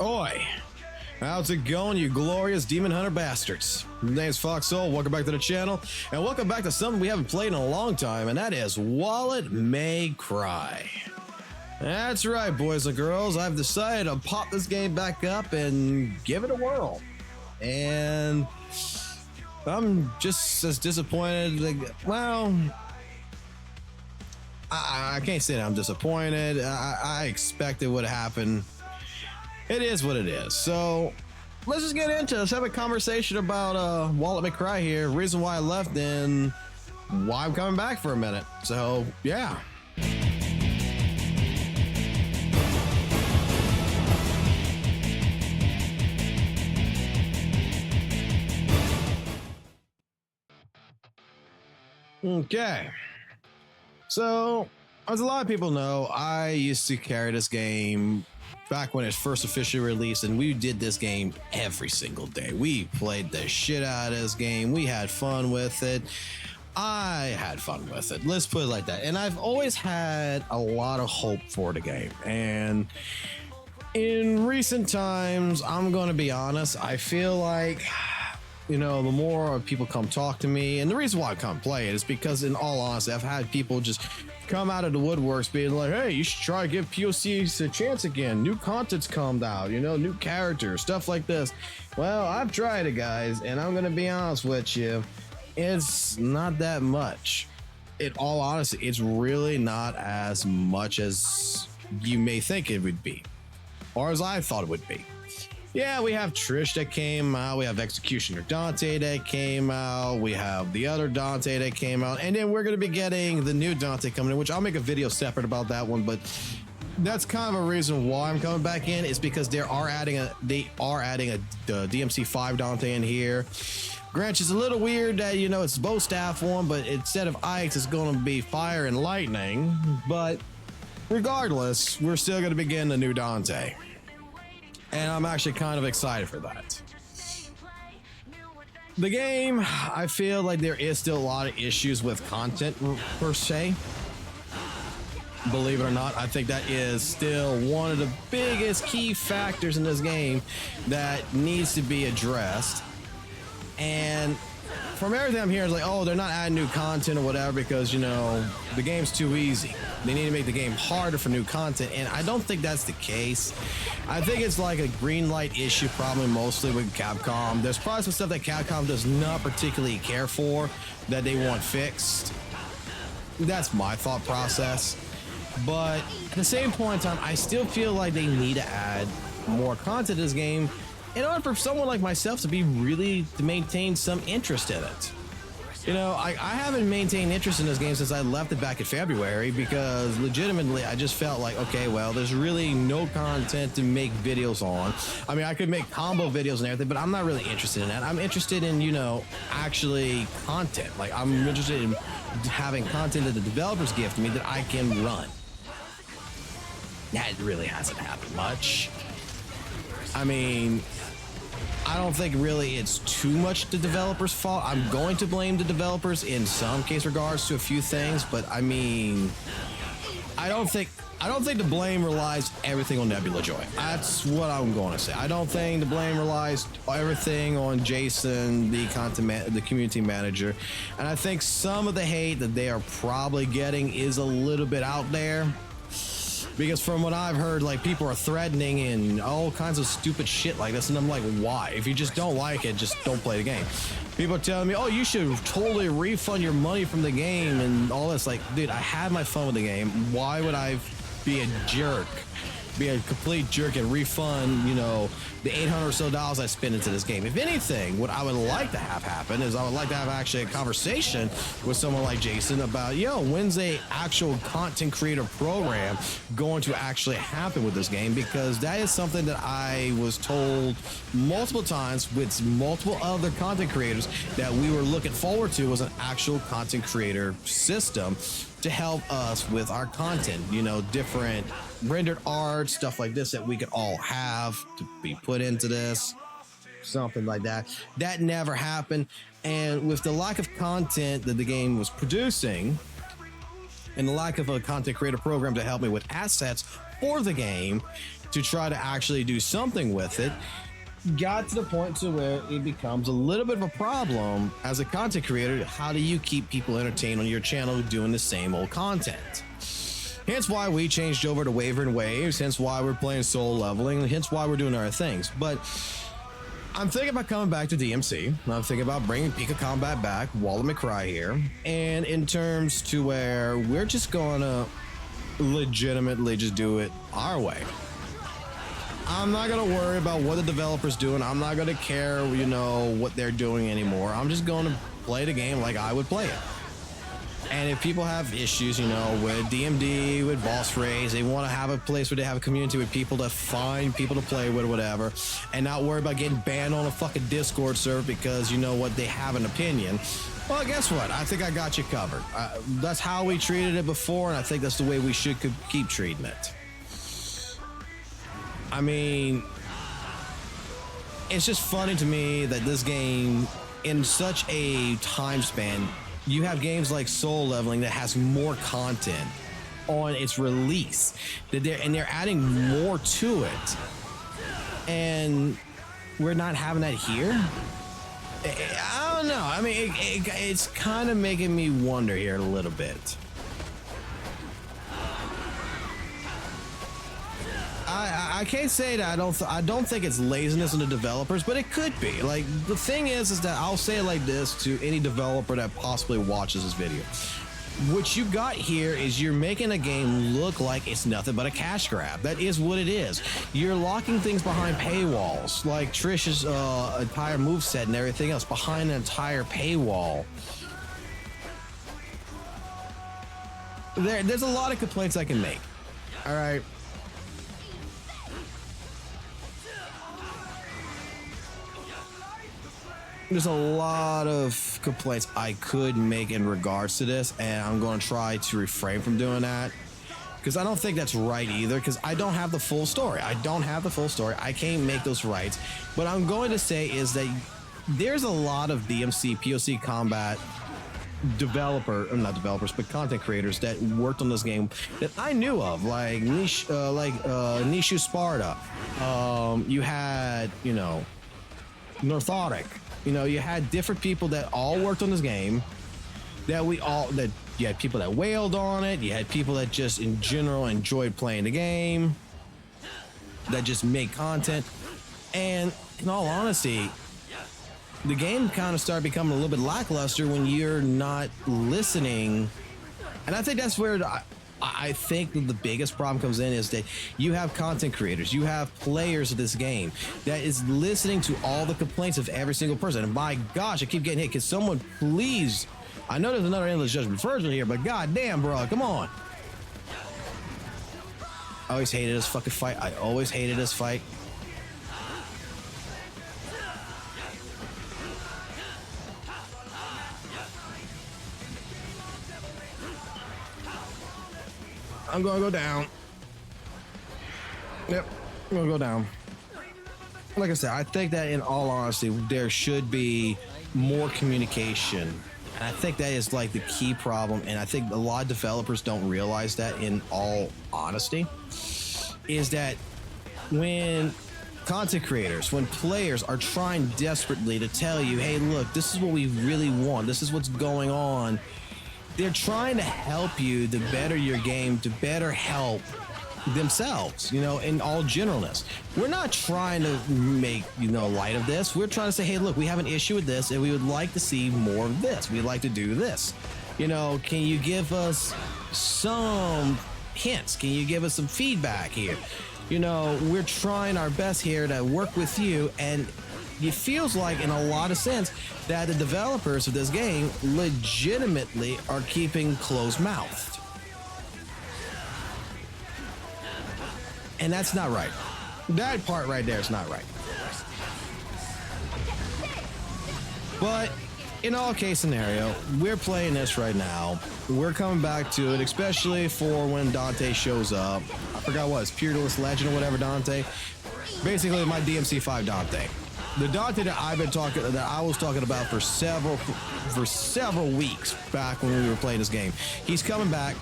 Oi! How's it going, you glorious demon hunter bastards? My name's FOXSOL, welcome back to the channel, and welcome back to something we haven't played in a long time, and that is Wallet May Cry. That's right, boys and girls, I've decided to pop this game back up and give it a whirl. And I'm just as disappointed, well, I can't say that I'm disappointed. I expected what happened. It is what it is. So let's just get into it. Let's have a conversation about Wallet May Cry here. Reason why I left and why I'm coming back for a minute. So yeah. Okay. So as a lot of people know, I used to carry this game back when it first officially released, and we did this game every single day. We played the shit out of this game. We had fun with it. I had fun with it. Let's put it like that. And I've always had a lot of hope for the game. And in recent times, I'm going to be honest, I feel like, you know, the more people come talk to me, and the reason why I come play it is because, in all honesty, I've had people just come out of the woodworks being like, hey, you should try to give POCs a chance again. New content's come out, you know, new characters, stuff like this. Well, I've tried it, guys, and I'm gonna be honest with you, it's not that much. In all honesty, it's really not as much as you may think it would be, or as I thought it would be. Yeah, we have Trish that came out, we have Executioner Dante that came out, we have the other Dante that came out, and then we're going to be getting the new Dante coming in, which I'll make a video separate about that one, but that's kind of a reason why I'm coming back in, is because they are adding a DMC 5 Dante in here. Granted, it's a little weird that, you know, it's bow staff one, but instead of ice, it's going to be fire and lightning, but regardless, we're still going to be getting a new Dante. And I'm actually kind of excited for that. The game, I feel like there is still a lot of issues with content per se. Believe it or not, I think that is still one of the biggest key factors in this game that needs to be addressed. And from everything I'm hearing, it's like, oh, they're not adding new content or whatever because, you know, the game's too easy. They need to make the game harder for new content, and I don't think that's the case. I think it's like a green light issue, probably mostly with Capcom. There's probably some stuff that Capcom does not particularly care for that they want fixed. That's my thought process. But at the same point in time, I still feel like they need to add more content to this game in order for someone like myself to maintain some interest in it. You know, I haven't maintained interest in this game since I left it back in February because legitimately I just felt like, okay, well, there's really no content to make videos on. I mean, I could make combo videos and everything, but I'm not really interested in that. I'm interested in, you know, actually content. Like, I'm interested in having content that the developers give to me that I can run. That really hasn't happened much. I mean, I don't think really it's too much the developers' fault. I'm going to blame the developers in some case regards to a few things, but I mean, I don't think the blame relies everything on Nebula Joy. That's what I'm going to say. I don't think the blame relies everything on Jason, the community manager, and I think some of the hate that they are probably getting is a little bit out there. Because from what I've heard, like, people are threatening and all kinds of stupid shit like this, and I'm like, why? If you just don't like it, just don't play the game. People are telling me, oh, you should totally refund your money from the game and all this. Like, dude, I had my fun with the game. Why would I be a jerk? Be a complete jerk and refund, you know, the $800 or so I spent into this game. If anything, what I would like to have happen is I would like to have actually a conversation with someone like Jason about, yo, when's a actual content creator program going to actually happen with this game? Because that is something that I was told multiple times with multiple other content creators that we were looking forward to, was an actual content creator system to help us with our content, you know, different rendered art, stuff like this that we could all have to be put into this, something like that. That never happened. And with the lack of content that the game was producing and the lack of a content creator program to help me with assets for the game, to try to actually do something with it got to the point to where it becomes a little bit of a problem as a content creator. How do you keep people entertained on your channel doing the same old content? Hence why we changed over to Waver and Waves, hence why we're playing soul leveling, hence why we're doing our things. But I'm thinking about coming back to DMC. I'm thinking about bringing Pika Combat back, Walla McCry here, and in terms to where we're just gonna legitimately just do it our way. I'm not gonna worry about what the developer's doing. I'm not gonna care, you know, what they're doing anymore. I'm just gonna play the game like I would play it. And if people have issues, you know, with DMD, with boss raids, they want to have a place where they have a community with people to find people to play with, whatever, and not worry about getting banned on a fucking Discord server because, you know what, they have an opinion. Well, guess what? I think I got you covered. That's how we treated it before, and I think that's the way we should keep treating it. I mean, it's just funny to me that this game, in such a time span, you have games like Soul Leveling that has more content on its release, that they're adding more to it, and we're not having that here. I don't know. I mean, it's kind of making me wonder here a little bit. I can't say that I don't think it's laziness in the developers, but it could be. Like, the thing is that I'll say it like this to any developer that possibly watches this video. What you got here is you're making a game look like it's nothing but a cash grab. That is what it is. You're locking things behind paywalls, like Trish's entire moveset and everything else behind an entire paywall. There's a lot of complaints I can make. All right. There's a lot of complaints I could make in regards to this, and I'm going to try to refrain from doing that because I don't think that's right either, because I don't have the full story. I can't make those rights. What I'm going to say is that there's a lot of DMC, POC combat not developers, but content creators that worked on this game that I knew of, like Nishu Sparta. You had, you know, Northotic. You know, you had different people that all worked on this game, that you had people that wailed on it, you had people that just in general enjoyed playing the game, that just make content, and in all honesty, the game kind of started becoming a little bit lackluster when you're not listening. And I think that's where I think that the biggest problem comes in, is that you have content creators, you have players of this game that is listening to all the complaints of every single person. And my gosh, I keep getting hit. Can someone please? I know there's another Endless Judgment Virgin here, but goddamn, bro, come on. I always hated this fucking fight. I always hated this fight. I'm gonna go down. Yep, I'm gonna go down. Like I said, I think that in all honesty, there should be more communication. And I think that is like the key problem. And I think a lot of developers don't realize that, in all honesty, is that when content creators, when players are trying desperately to tell you, hey, look, this is what we really want, this is what's going on, they're trying to help you to better your game, to better help themselves, you know, in all generalness. We're not trying to make, you know, light of this. We're trying to say, hey, look, we have an issue with this and we would like to see more of this. We'd like to do this. You know, can you give us some hints? Can you give us some feedback here? You know, we're trying our best here to work with you, and it feels like, in a lot of sense, that the developers of this game legitimately are keeping closed-mouthed. And that's not right. That part right there is not right. But in all case scenario, we're playing this right now. We're coming back to it, especially for when Dante shows up. I forgot what, it's Peerless Legend or whatever, Dante. Basically, my DMC5 Dante. The Dante that I was talking about for several weeks back when we were playing this game. He's coming back.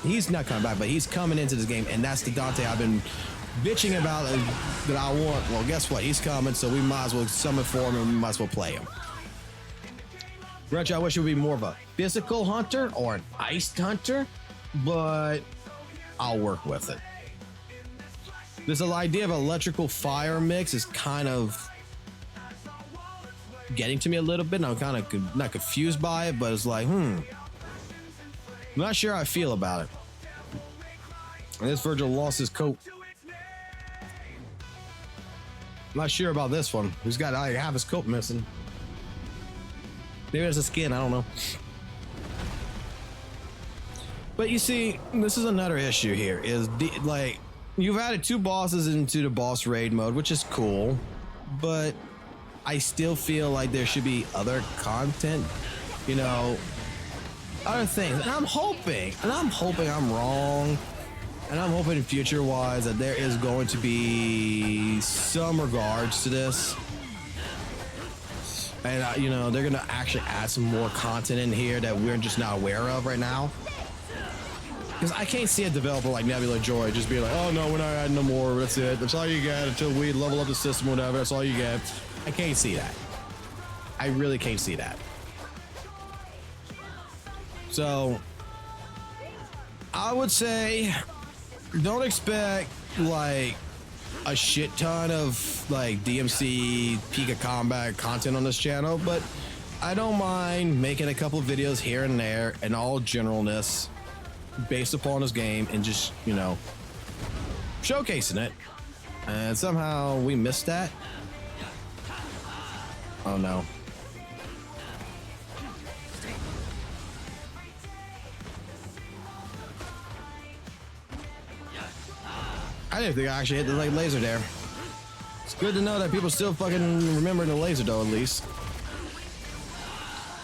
He's not coming back, but he's coming into this game, and that's the Dante I've been bitching about it that I want. Well, guess what? He's coming, so we might as well summon for him and we might as well play him. Gretch, I wish it would be more of a physical hunter or an iced hunter, but I'll work with it. This idea of electrical fire mix is kind of getting to me a little bit, and I'm kind of not confused by it, but it's like, I'm not sure how I feel about it. And this Virgil lost his coat. I'm not sure about this one. He's got like half his coat missing. Maybe it's a skin, I don't know. But you see, this is another issue here, is like, you've added 2 bosses into the boss raid mode, which is cool, but I still feel like there should be other content, you know, other things. And I'm hoping I'm wrong, and I'm hoping future-wise that there is going to be some regards to this. And, you know, they're going to actually add some more content in here that we're just not aware of right now. Because I can't see a developer like Nebula Joy just be like, oh no, we're not adding no more, that's it. That's all you get until we level up the system or whatever, that's all you get. I can't see that. I really can't see that. So, I would say, don't expect like a shit ton of like DMC Peak of Combat content on this channel, but I don't mind making a couple of videos here and there in all generalness based upon this game and just, you know, showcasing it. And somehow we missed that. Oh no. I didn't think I actually hit the like laser there. It's good to know that people still fucking remembering the laser though, at least.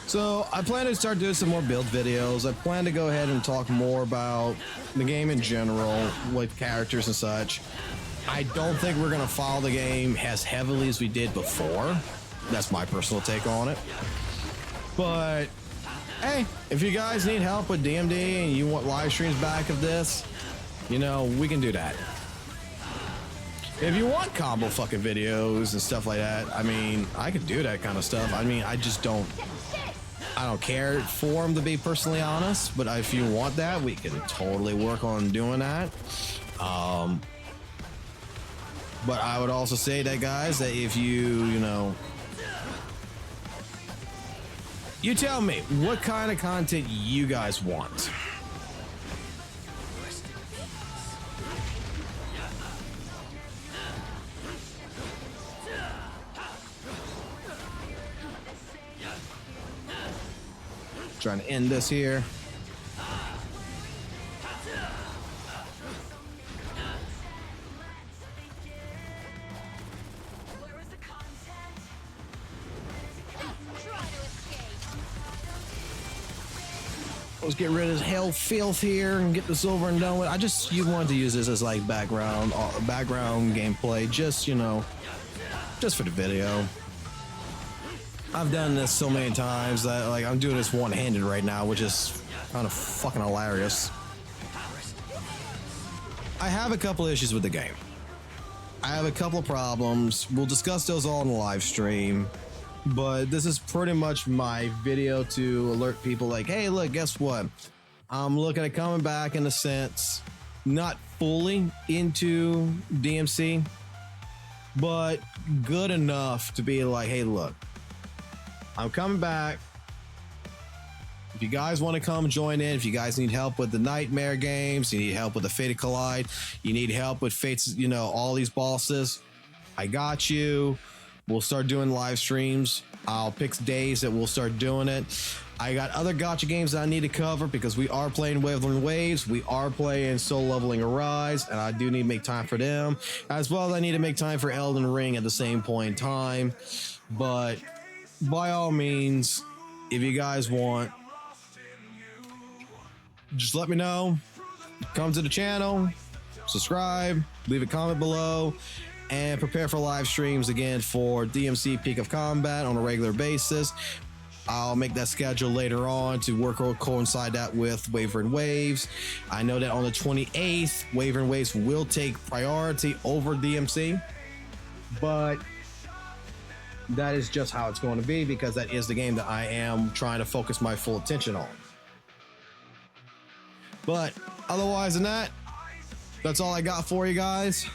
So I plan to start doing some more build videos. I plan to go ahead and talk more about the game in general, with characters and such. I don't think we're gonna follow the game as heavily as we did before. That's my personal take on it. But hey, if you guys need help with DMD and you want live streams back of this, you know, we can do that. If you want combo fucking videos and stuff like that, I mean, I could do that kind of stuff. I mean, I don't care for them, to be personally honest, but if you want that, we can totally work on doing that. But I would also say that, guys, that if you know, you tell me what kind of content you guys want. Trying to end this here. Let's get rid of this hell filth here and get this over and done with. You wanted to use this as like background gameplay, just, you know, just for the video. I've done this so many times that like I'm doing this one-handed right now, which is kind of fucking hilarious. I have a couple issues with the game. I have a couple of problems. We'll discuss those all in the live stream, but this is pretty much my video to alert people like, hey, look, guess what? I'm looking at coming back in a sense, not fully into DMC, but good enough to be like, hey, look, I'm coming back. If you guys want to come join in, if you guys need help with the Nightmare games, you need help with the Fate Collide, you need help with Fates, you know, all these bosses, I got you. We'll start doing live streams. I'll pick days that we'll start doing it. I got other gacha games that I need to cover because we are playing Waveland Waves. We are playing Soul Leveling Arise, and I do need to make time for them. As well as I need to make time for Elden Ring at the same point in time. But by all means, if you guys want, just let me know. Come to the channel, subscribe, leave a comment below, and prepare for live streams again for DMC Peak of Combat on a regular basis. I'll make that schedule later on to work or coincide that with Waiver and Waves. I know that on the 28th, Waiver and Waves will take priority over DMC, but that is just how it's going to be because that is the game that I am trying to focus my full attention on. But otherwise than that, that's all I got for you guys.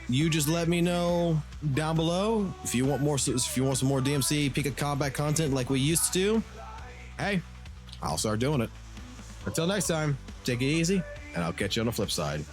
You just let me know down below if you want more. If you want some more DMC Peak of Combat content like we used to do, hey, I'll start doing it. Until next time, take it easy, and I'll catch you on the flip side.